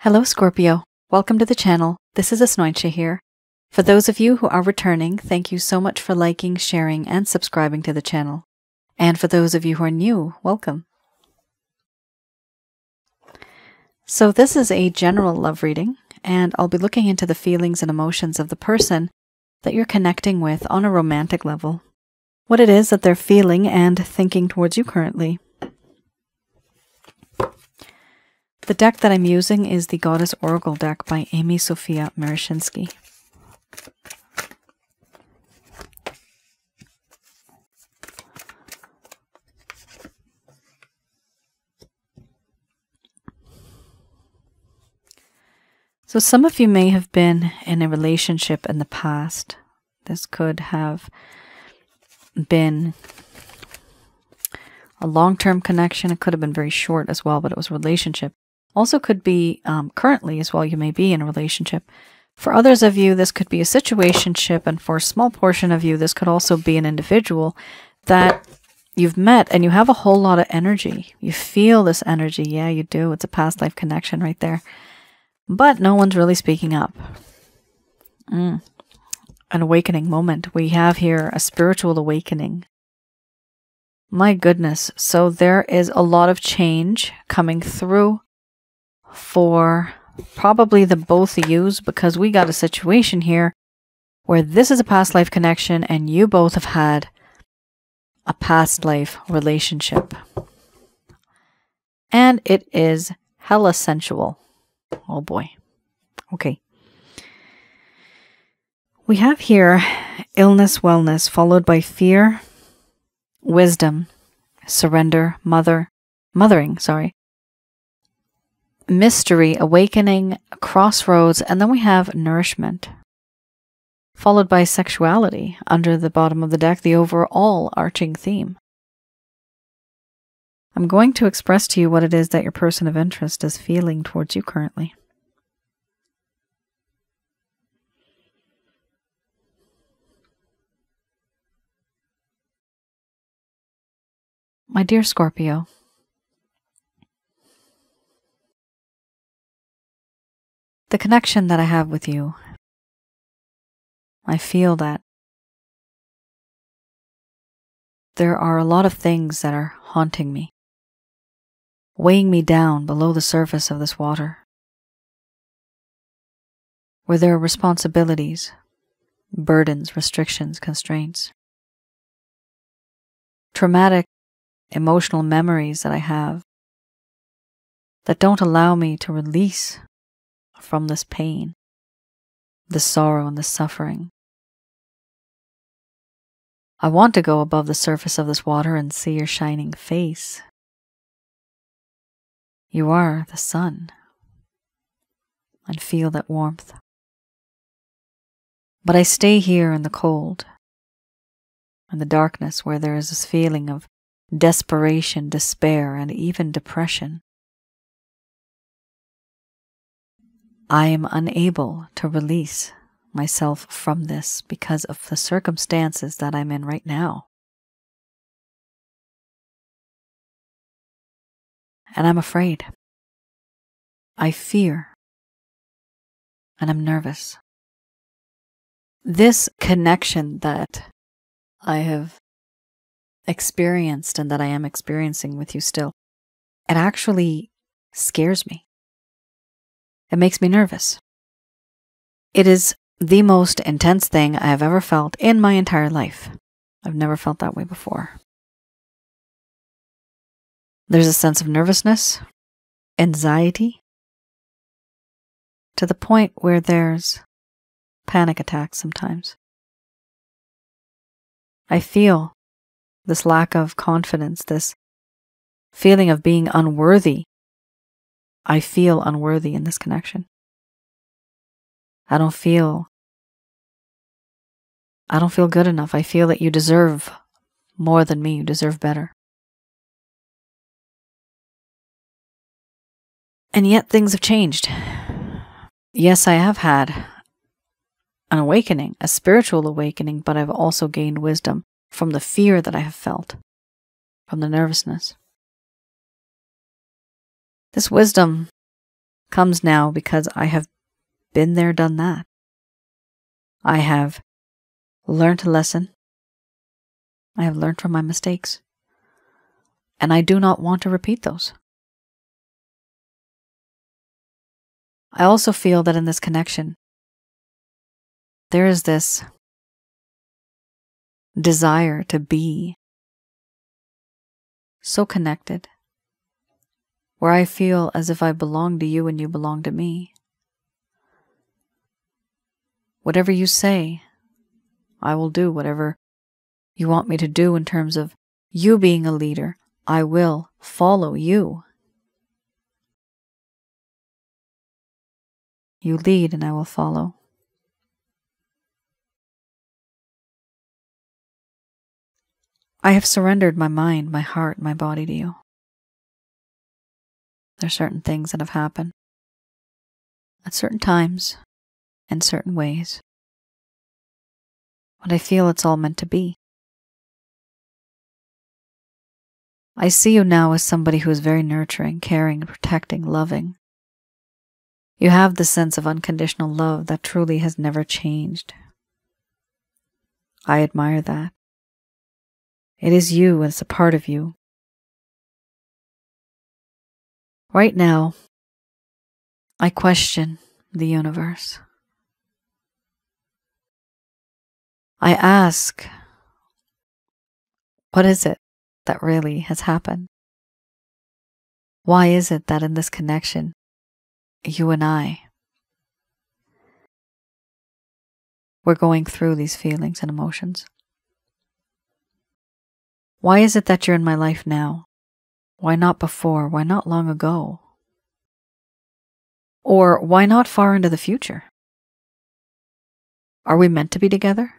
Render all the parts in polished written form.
Hello Scorpio, welcome to the channel. This is Asnointia here. For those of you who are returning, thank you so much for liking, sharing, and subscribing to the channel. And for those of you who are new, welcome. So this is a general love reading, and I'll be looking into the feelings and emotions of the person that you're connecting with on a romantic level. What it is that they're feeling and thinking towards you currently. The deck that I'm using is the Goddess Oracle deck by Amy Sophia Marashinsky. So some of you may have been in a relationship in the past. This could have been a long-term connection. It could have been very short as well, but it was a relationship. Also could be currently as well, you may be in a relationship. For others of you, this could be a situationship, and for a small portion of you, this could also be an individual that you've met and you have a whole lot of energy. You feel this energy. Yeah, you do. It's a past life connection right there. But no one's really speaking up. An awakening moment. We have here a spiritual awakening. My goodness. So there is a lot of change coming through for probably the both of yous, because we got a situation here where this is a past life connection and you both have had a past life relationship. And it is hella sensual. Oh boy. Okay. We have here illness, wellness, followed by fear, wisdom, surrender, mothering, mystery, awakening, crossroads, and then we have nourishment, followed by sexuality under the bottom of the deck, the overall arching theme. I'm going to express to you what it is that your person of interest is feeling towards you currently. My dear Scorpio, the connection that I have with you, I feel that there are a lot of things that are haunting me, weighing me down below the surface of this water, where there are responsibilities, burdens, restrictions, constraints, traumatic emotional memories that I have that don't allow me to release from this pain, the sorrow, and the suffering. I want to go above the surface of this water and see your shining face. You are the sun, and feel that warmth. But I stay here in the cold, in the darkness, where there is this feeling of desperation, despair, and even depression. I am unable to release myself from this because of the circumstances that I'm in right now. And I'm afraid. I fear. And I'm nervous. This connection that I have experienced and that I am experiencing with you still, it actually scares me. It makes me nervous. It is the most intense thing I have ever felt in my entire life. I've never felt that way before. There's a sense of nervousness, anxiety, to the point where there's panic attacks sometimes. I feel this lack of confidence, this feeling of being unworthy. I feel unworthy in this connection. I don't feel good enough. I feel that you deserve more than me. You deserve better. And yet things have changed. Yes, I have had an awakening, a spiritual awakening, but I've also gained wisdom from the fear that I have felt, from the nervousness. This wisdom comes now because I have been there, done that. I have learned a lesson. I have learned from my mistakes. And I do not want to repeat those. I also feel that in this connection, there is this desire to be so connected, where I feel as if I belong to you and you belong to me. Whatever you say, I will do. Whatever you want me to do in terms of you being a leader, I will follow you. You lead and I will follow. I have surrendered my mind, my heart, my body to you. There are certain things that have happened at certain times, in certain ways. But I feel it's all meant to be. I see you now as somebody who is very nurturing, caring, protecting, loving. You have the sense of unconditional love that truly has never changed. I admire that. It is you, it's a part of you. Right now, I question the universe. I ask, what is it that really has happened? Why is it that in this connection, you and I, we're going through these feelings and emotions? Why is it that you're in my life now? Why not before? Why not long ago? Or why not far into the future? Are we meant to be together?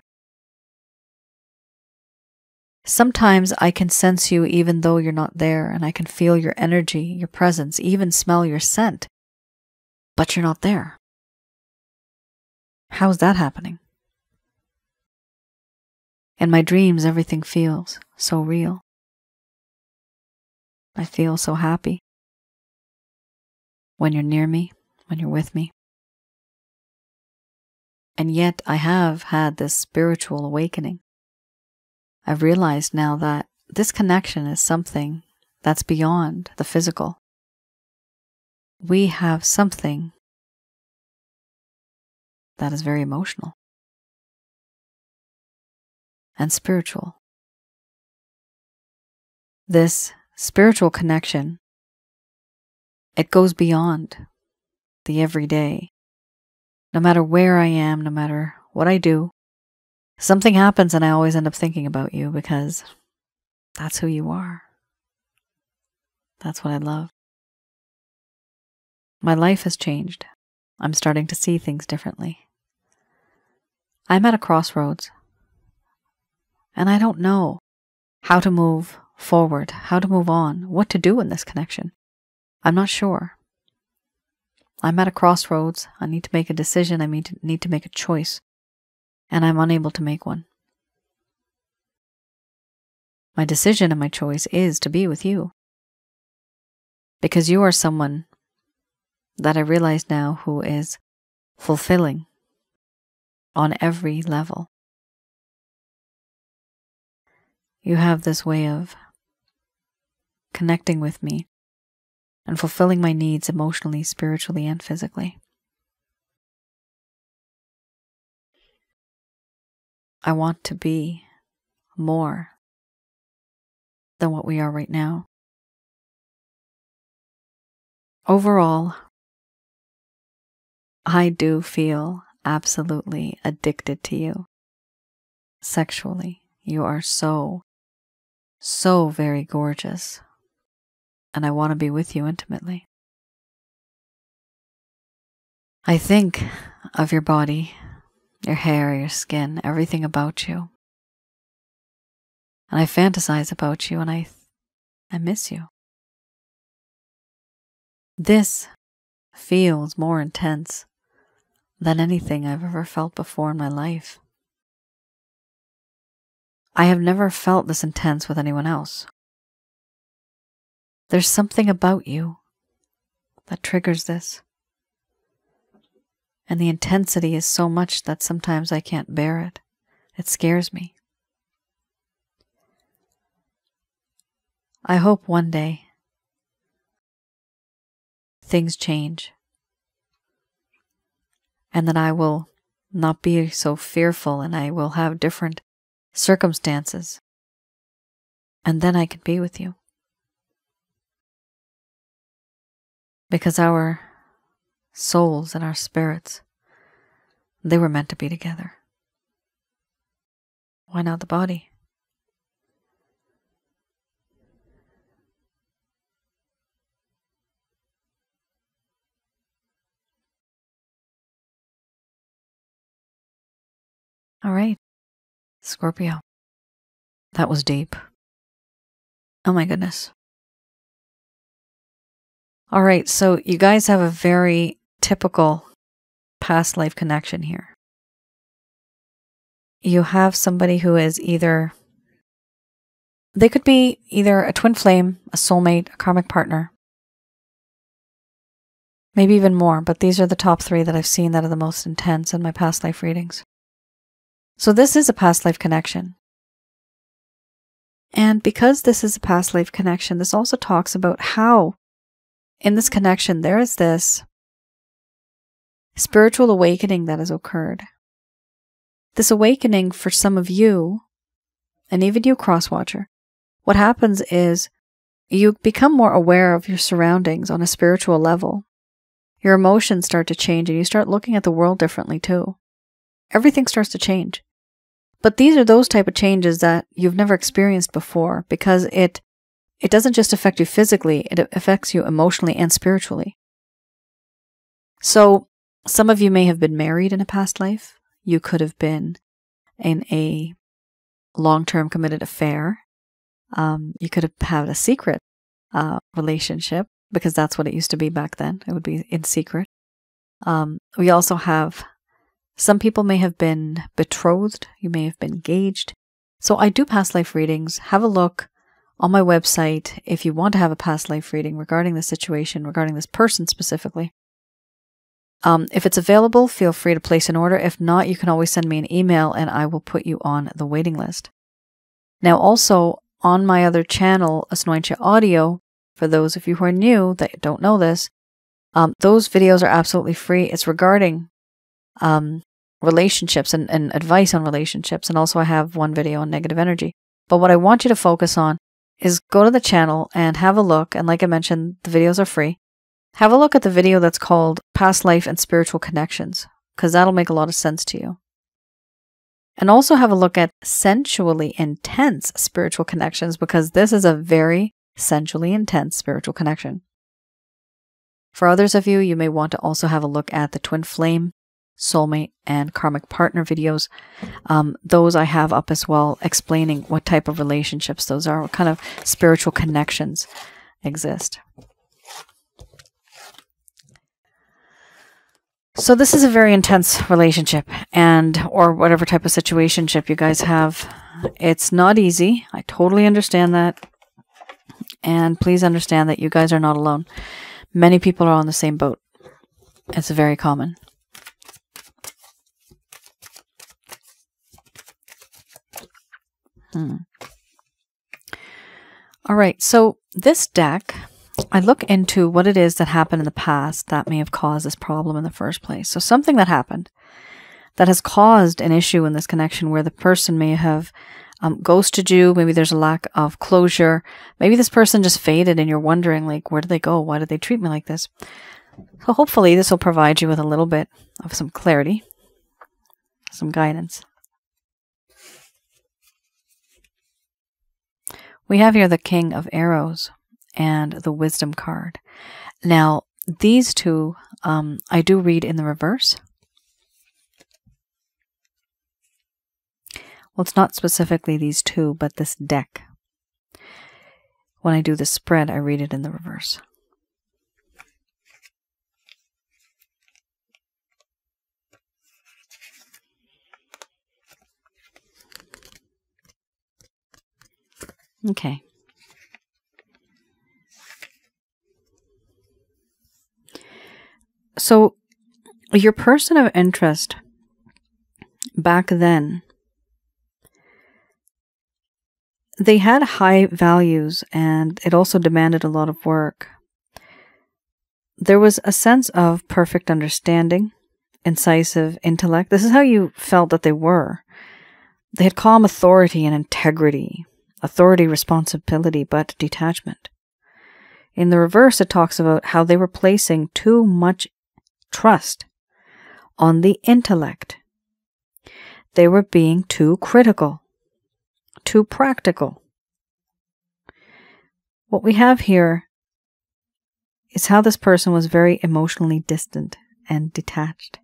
Sometimes I can sense you even though you're not there, and I can feel your energy, your presence, even smell your scent, but you're not there. How's that happening? In my dreams, everything feels so real. I feel so happy when you're near me, when you're with me. And yet I have had this spiritual awakening. I've realized now that this connection is something that's beyond the physical. We have something that is very emotional and spiritual. This spiritual connection, it goes beyond the everyday. No matter where I am, no matter what I do, something happens and I always end up thinking about you because that's who you are. That's what I love. My life has changed. I'm starting to see things differently. I'm at a crossroads, and I don't know how to move forward, how to move on, what to do in this connection. I'm not sure. I'm at a crossroads. I need to make a decision. I need to make a choice, and I'm unable to make one. My decision and my choice is to be with you, because you are someone that I realize now who is fulfilling on every level. You have this way of connecting with me and fulfilling my needs emotionally, spiritually, and physically. I want to be more than what we are right now. Overall, I do feel absolutely addicted to you. Sexually, you are so very gorgeous, and I want to be with you intimately. I think of your body, your hair, your skin, everything about you. And I fantasize about you, and I miss you. This feels more intense than anything I've ever felt before in my life. I have never felt this intense with anyone else. There's something about you that triggers this. And the intensity is so much that sometimes I can't bear it. It scares me. I hope one day things change and that I will not be so fearful and I will have different circumstances. And then I can be with you. Because our souls and our spirits, they were meant to be together. Why not the body? All right, Scorpio. That was deep. Oh my goodness. All right, so you guys have a very typical past life connection here. You have somebody who is either, they could be either a twin flame, a soulmate, a karmic partner, maybe even more, but these are the top 3 that I've seen that are the most intense in my past life readings. So this is a past life connection. And because this is a past life connection, this also talks about how in this connection there is this spiritual awakening that has occurred. This awakening for some of you, and even you cross-watcher, what happens is you become more aware of your surroundings on a spiritual level. Your emotions start to change and you start looking at the world differently too. Everything starts to change. But these are those type of changes that you've never experienced before because it doesn't just affect you physically, it affects you emotionally and spiritually. So some of you may have been married in a past life. You could have been in a long-term committed affair. You could have had a secret relationship because that's what it used to be back then. It would be in secret. We also have, some people may have been betrothed. You may have been engaged. So I do past life readings. Have a look on my website if you want to have a past life reading regarding the situation, regarding this person specifically. If it's available, feel free to place an order. If not, you can always send me an email and I will put you on the waiting list. Now also on my other channel, Asnointia Audio, for those of you who are new that don't know this, those videos are absolutely free. It's regarding relationships and advice on relationships. And also I have one video on negative energy. But what I want you to focus on is go to the channel and have a look. And like I mentioned, the videos are free. Have a look at the video that's called Past Life and Spiritual Connections, because that'll make a lot of sense to you. And also have a look at Sensually Intense Spiritual Connections, because this is a very sensually intense spiritual connection. For others of you, you may want to also have a look at the Twin Flame, Soulmate, and Karmic Partner videos. Those I have up as well, explaining what type of relationships those are, what kind of spiritual connections exist. So this is a very intense relationship or whatever type of situationship you guys have. It's not easy. I totally understand that. And please understand that you guys are not alone. Many people are on the same boat. It's very common. All right, so this deck, I look into what it is that happened in the past that may have caused this problem in the first place. So something that happened that has caused an issue in this connection where the person may have ghosted you. Maybe there's a lack of closure. Maybe this person just faded and you're wondering, like, where did they go? Why did they treat me like this? So hopefully this will provide you with a little bit of some clarity, some guidance. We have here the King of Arrows and the Wisdom card. Now, these two, I do read in the reverse. Well, it's not specifically these two, but this deck. When I do the spread, I read it in the reverse. Okay. So Your person of interest back then, they had high values and it also demanded a lot of work. There was a sense of perfect understanding, incisive intellect. This is how you felt that they were. They had calm authority and integrity, authority, responsibility, but detachment. In the reverse, it talks about how they were placing too much trust on the intellect. They were being too critical, too practical. What we have here is how this person was very emotionally distant and detached.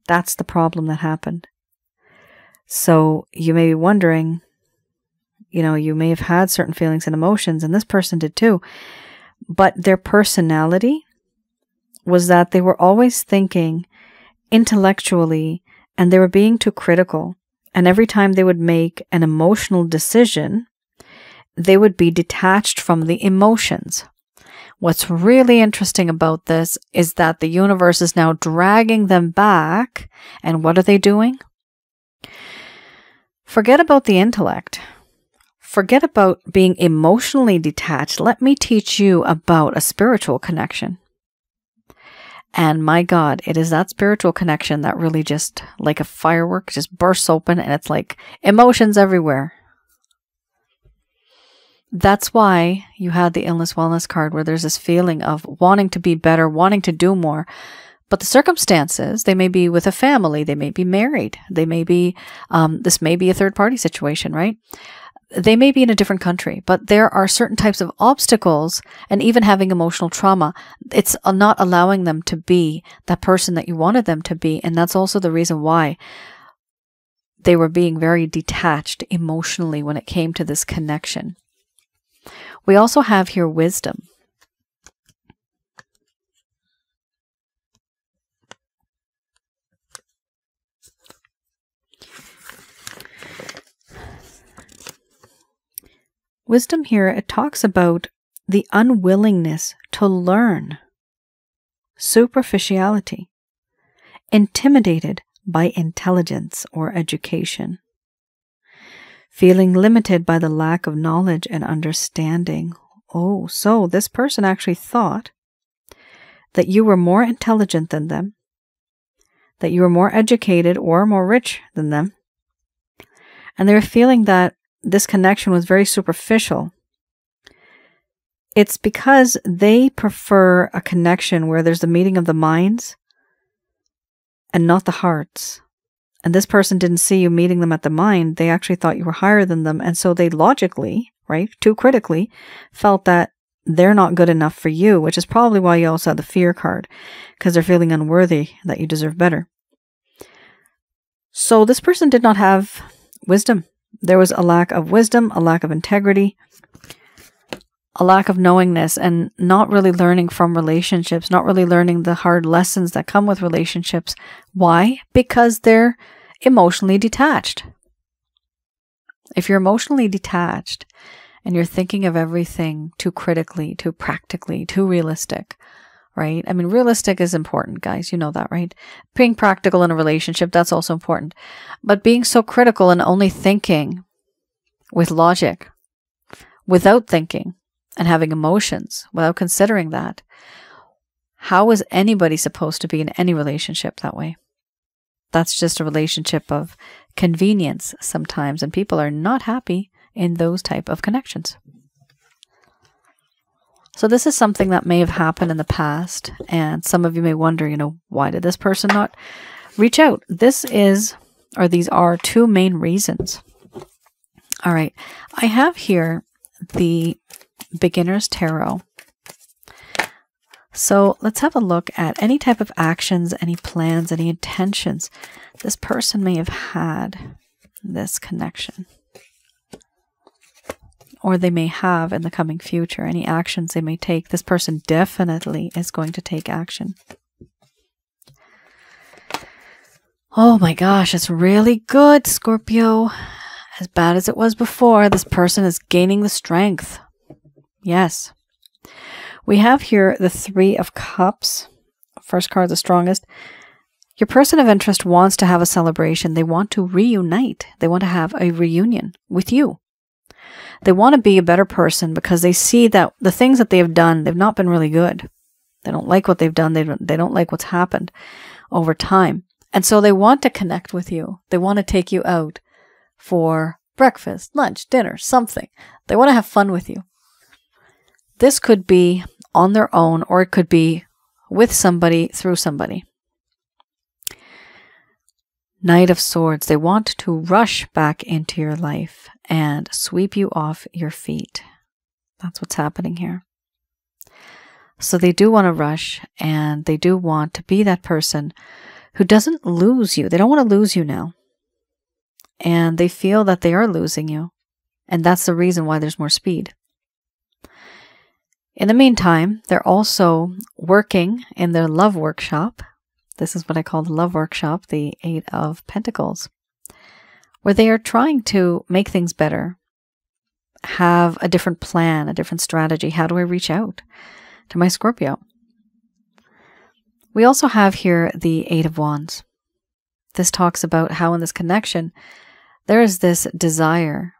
That's the problem that happened. So you may be wondering, you may have had certain feelings and emotions, and this person did too, but their personality was that they were always thinking intellectually and they were being too critical. And every time they would make an emotional decision, they would be detached from the emotions. What's really interesting about this is that the universe is now dragging them back. And what are they doing? Forget about the intellect. Forget about being emotionally detached. Let me teach you about a spiritual connection. And my God, it is that spiritual connection that really just, like a firework, just bursts open and it's like emotions everywhere. That's why you had the illness wellness card where there's this feeling of wanting to be better, wanting to do more. But the circumstances, they may be with a family, they may be married, they may be, this may be a third party situation, right? They may be in a different country, but there are certain types of obstacles and even having emotional trauma. It's not allowing them to be that person that you wanted them to be. And that's also the reason why they were being very detached emotionally when it came to this connection. We also have here wisdom. Wisdom here, it talks about the unwillingness to learn, superficiality, intimidated by intelligence or education, feeling limited by the lack of knowledge and understanding. Oh, so this person actually thought that you were more intelligent than them, that you were more educated or more rich than them, and they were feeling that this connection was very superficial. It's because they prefer a connection where there's the meeting of the minds and not the hearts. And this person didn't see you meeting them at the mind. They actually thought you were higher than them. And so they logically, right, too critically, felt that they're not good enough for you, which is probably why you also had the fear card, because they're feeling unworthy, that you deserve better. So this person did not have wisdom. There was a lack of wisdom, a lack of integrity, a lack of knowingness, and not really learning from relationships, not really learning the hard lessons that come with relationships. Why? Because they're emotionally detached. If you're emotionally detached and you're thinking of everything too critically, too practically, too realistic, right? I mean, realistic is important, guys. You know that, right? Being practical in a relationship, that's also important. But being so critical and only thinking with logic, without thinking and having emotions, without considering that, how is anybody supposed to be in any relationship that way? That's just a relationship of convenience sometimes, and people are not happy in those type of connections. So this is something that may have happened in the past, and some of you may wonder, why did this person not reach out? These are two main reasons. All right, I have here the Beginner's Tarot. So let's have a look at any type of actions, any plans, any intentions this person may have had this connection, or they may have in the coming future, any actions they may take. This person definitely is going to take action. Oh my gosh, it's really good, Scorpio. As bad as it was before, this person is gaining the strength. Yes. We have here the Three of Cups, first card, the strongest. Your person of interest wants to have a celebration. They want to reunite. They want to have a reunion with you. They want to be a better person because they see that the things that they have done, they've not been really good. They don't like what they've done. They don't like what's happened over time. And so they want to connect with you. They want to take you out for breakfast, lunch, dinner, something. They want to have fun with you. This could be on their own, or it could be with somebody, through somebody. Knight of Swords. They want to rush back into your life and sweep you off your feet. That's what's happening here. So they do want to rush, and they do want to be that person who doesn't lose you. They don't want to lose you now. And they feel that they are losing you. And that's the reason why there's more speed. In the meantime, they're also working in their love workshop. This is what I call the love workshop, the 8 of Pentacles, where they are trying to make things better, have a different plan, a different strategy. How do I reach out to my Scorpio? We also have here the 8 of Wands. This talks about how in this connection, there is this desire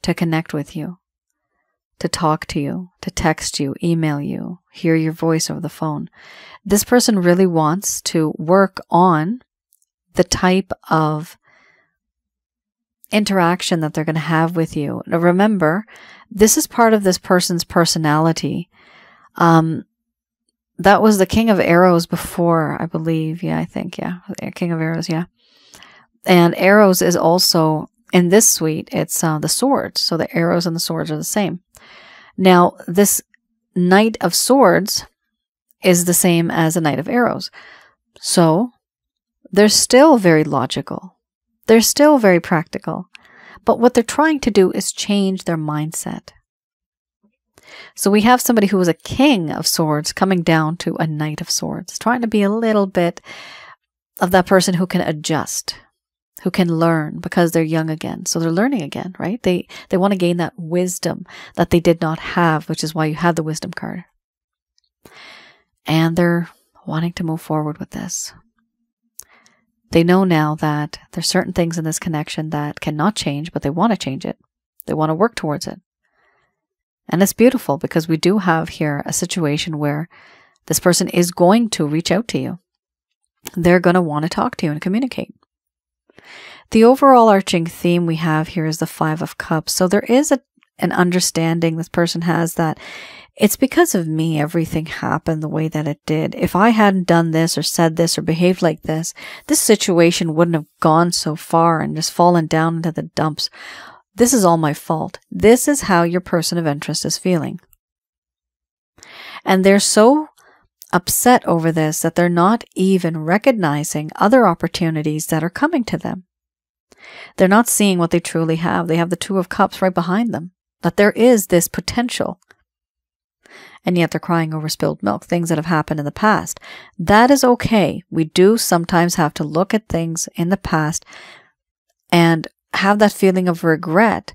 to connect with you, to talk to you, to text you, email you, hear your voice over the phone. This person really wants to work on the type of interaction that they're going to have with you. Now remember, this is part of this person's personality. That was the King of Arrows before, I believe. Yeah, I think, yeah. King of Arrows, yeah. And Arrows is also, in this suite, it's the swords. So the arrows and the swords are the same. Now, this Knight of Swords is the same as a Knight of Arrows. So they're still very logical. They're still very practical. But what they're trying to do is change their mindset. So we have somebody who was a King of Swords coming down to a Knight of Swords, trying to be a little bit of that person who can adjust, who can learn because they're young again. So they're learning again, right? They want to gain that wisdom that they did not have, which is why you had the wisdom card. And they're wanting to move forward with this. They know now that there's certain things in this connection that cannot change, but they want to change it. They want to work towards it. And it's beautiful because we do have here a situation where this person is going to reach out to you. They're going to want to talk to you and communicate. The overall arching theme we have here is the 5 of Cups. So there is an understanding this person has that it's because of me everything happened the way that it did. If I hadn't done this or said this or behaved like this situation wouldn't have gone so far and just fallen down into the dumps. This is all my fault. This is how your person of interest is feeling. And they're so upset over this that they're not even recognizing other opportunities that are coming to them. They're not seeing what they truly have. They have the 2 of Cups right behind them, that there is this potential. And yet they're crying over spilled milk, things that have happened in the past. That is okay. We do sometimes have to look at things in the past and have that feeling of regret,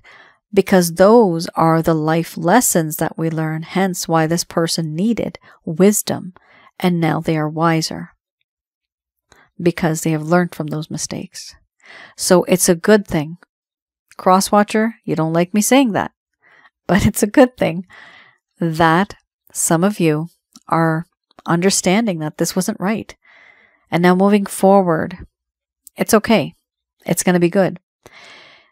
because those are the life lessons that we learn, hence why this person needed wisdom, and now they are wiser because they have learned from those mistakes. So it's a good thing. Crosswatcher, you don't like me saying that, but it's a good thing that some of you are understanding that this wasn't right. And now moving forward, it's okay. It's going to be good.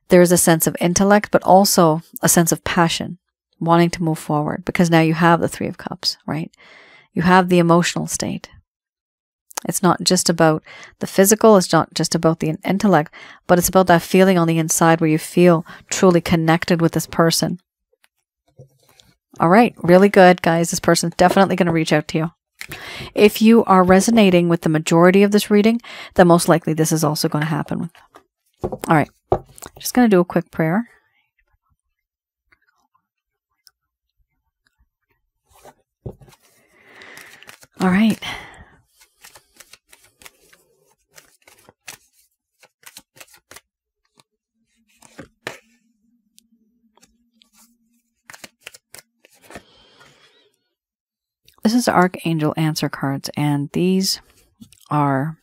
There is a sense of intellect, but also a sense of passion, wanting to move forward, because now you have the 3 of Cups, right? You have the emotional state. It's not just about the physical, it's not just about the intellect, but it's about that feeling on the inside where you feel truly connected with this person. All right, really good, guys. This person's definitely going to reach out to you. If you are resonating with the majority of this reading, then most likely this is also going to happen with them. All right. Just going to do a quick prayer. All right. this is Archangel Answer cards, and these are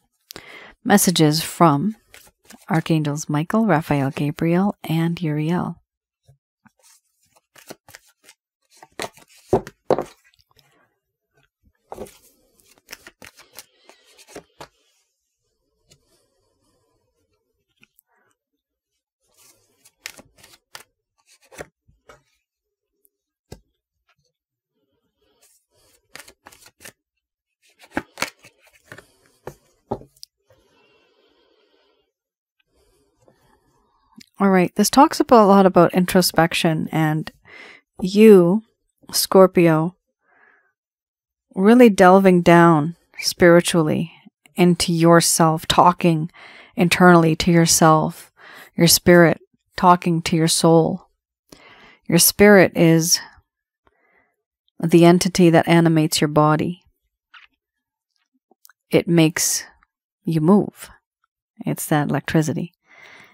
messages from Archangels Michael, Raphael, Gabriel, and Uriel. All right, this talks a lot about introspection and you, Scorpio, really delving down spiritually into yourself, talking internally to yourself, your spirit, talking to your soul. Your spirit is the entity that animates your body. It makes you move. It's that electricity.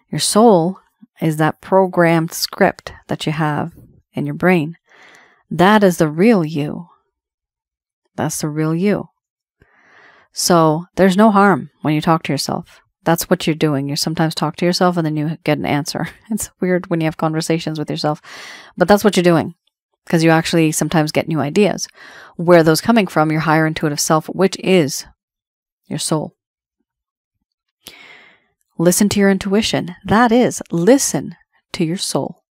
Your soul is that programmed script that you have in your brain. That is the real you. That's the real you. So there's no harm when you talk to yourself. That's what you're doing. You sometimes talk to yourself and then you get an answer. It's weird when you have conversations with yourself, but that's what you're doing, because you actually sometimes get new ideas. Where are those coming from? Your higher intuitive self, which is your soul. Listen to your intuition. That is, listen to your soul.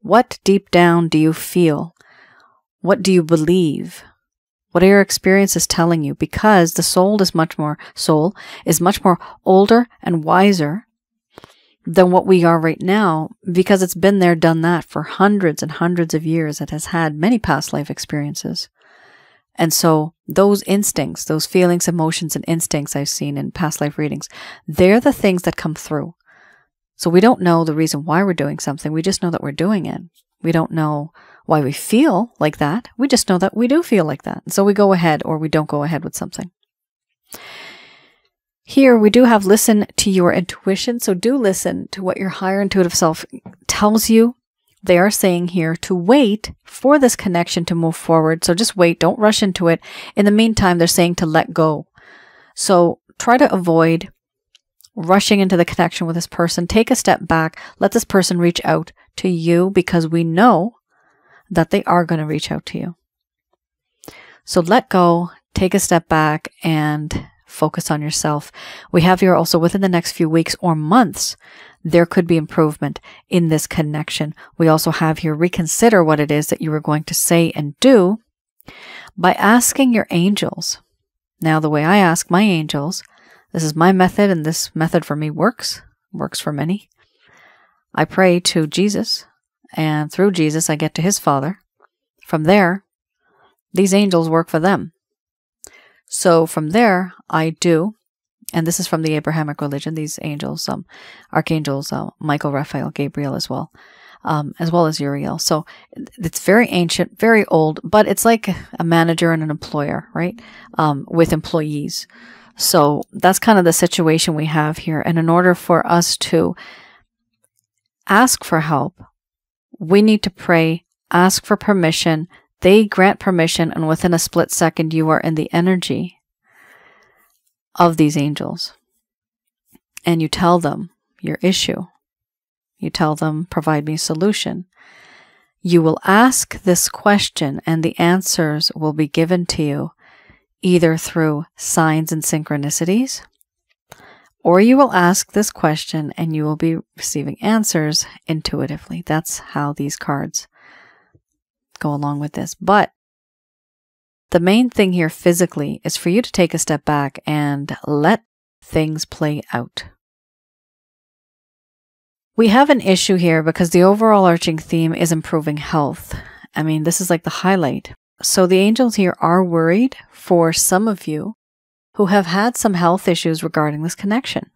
What deep down do you feel? What do you believe? What are your experiences telling you? Because the soul is much more older and wiser than what we are right now, because it's been there, done that for hundreds and hundreds of years. It has had many past life experiences. And so those instincts, those feelings, emotions, and instincts I've seen in past life readings, they're the things that come through. So we don't know the reason why we're doing something. We just know that we're doing it. We don't know why we feel like that. We just know that we do feel like that. And so we go ahead or we don't go ahead with something. Here we do have listen to your intuition. So do listen to what your higher intuitive self tells you. They are saying here to wait for this connection to move forward. So just wait. Don't rush into it. In the meantime, they're saying to let go. So try to avoid rushing into the connection with this person. Take a step back. Let this person reach out to you, because we know that they are going to reach out to you. So let go. Take a step back and focus on yourself. We have here also within the next few weeks or months, there could be improvement in this connection. We also have here reconsider what it is that you were going to say and do by asking your angels. Now, the way I ask my angels, this is my method, and this method for me works for many. I pray to Jesus, and through Jesus, I get to his Father. From there, these angels work for them. So from there, I do, and this is from the Abrahamic religion, these angels, archangels, Michael, Raphael, Gabriel as well as Uriel. So it's very ancient, very old, but it's like a manager and an employer, right? With employees. So that's kind of the situation we have here. And in order for us to ask for help, we need to pray, ask for permission. They grant permission, and within a split second, you are in the energy of these angels. And you tell them your issue. You tell them, provide me a solution. You will ask this question, and the answers will be given to you either through signs and synchronicities, or you will ask this question and you will be receiving answers intuitively. That's how these cards go along with this. But the main thing here physically is for you to take a step back and let things play out. We have an issue here because the overall arching theme is improving health. I mean, this is like the highlight. So the angels here are worried for some of you who have had some health issues regarding this connection.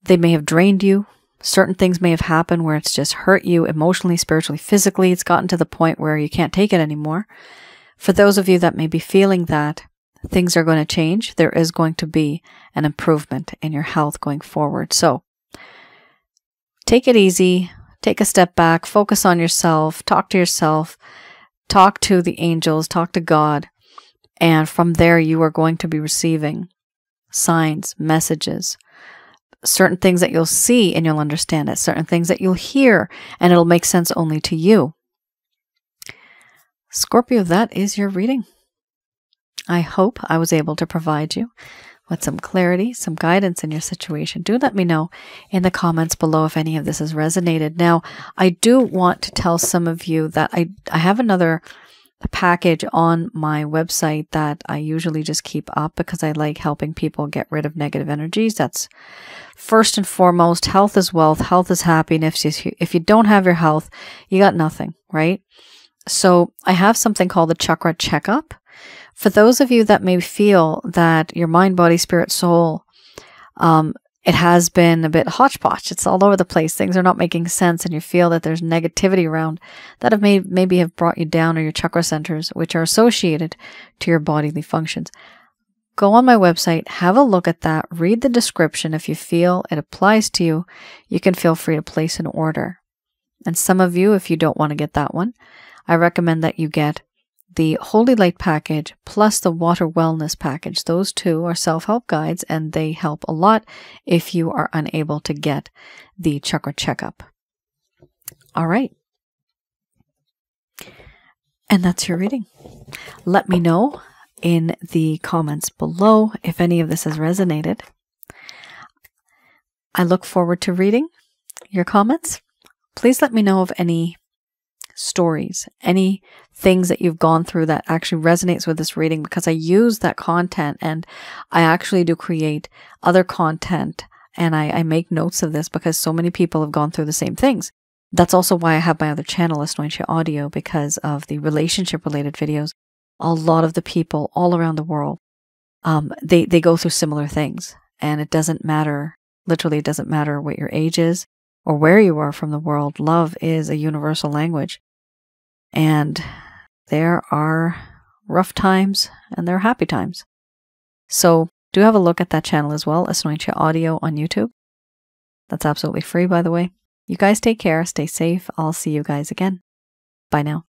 They may have drained you. Certain things may have happened where it's just hurt you emotionally, spiritually, physically. It's gotten to the point where you can't take it anymore. For those of you that may be feeling that things are going to change, there is going to be an improvement in your health going forward. So take it easy, take a step back, focus on yourself, talk to the angels, talk to God, And from there, you are going to be receiving signs, messages, certain things that you'll see and you'll understand it, certain things that you'll hear and it'll make sense only to you. Scorpio, that is your reading. I hope I was able to provide you with some clarity, some guidance in your situation. Do let me know in the comments below if any of this has resonated. Now, I do want to tell some of you that I have another package on my website that I usually just keep up because I like helping people get rid of negative energies. That's first and foremost. Health is wealth. Health is happiness. If you don't have your health, you got nothing, right? So I have something called the Chakra Checkup. For those of you that may feel that your mind, body, spirit, soul, it has been a bit hodgepodge. It's all over the place. Things are not making sense and you feel that there's negativity around that have maybe have brought you down, or your chakra centers, which are associated to your bodily functions. Go on my website, have a look at that, read the description. If you feel it applies to you, you can feel free to place an order. And some of you, if you don't want to get that one, I recommend that you get the Holy Light package plus the Water Wellness package. Those two are self-help guides and they help a lot if you are unable to get the Chakra Checkup. All right. And that's your reading. Let me know in the comments below if any of this has resonated. I look forward to reading your comments. Please let me know of any stories, any things that you've gone through that actually resonates with this reading, because I use that content and I actually do create other content and I make notes of this because so many people have gone through the same things. That's also why I have my other channel, Asnointia Audio, because of the relationship related videos. A lot of the people all around the world, they go through similar things, and it doesn't matter, literally it doesn't matter what your age is or where you are from the world. Love is a universal language. And there are rough times and there are happy times. So do have a look at that channel as well, Asnointia Audio on YouTube. That's absolutely free, by the way. You guys take care, stay safe. I'll see you guys again. Bye now.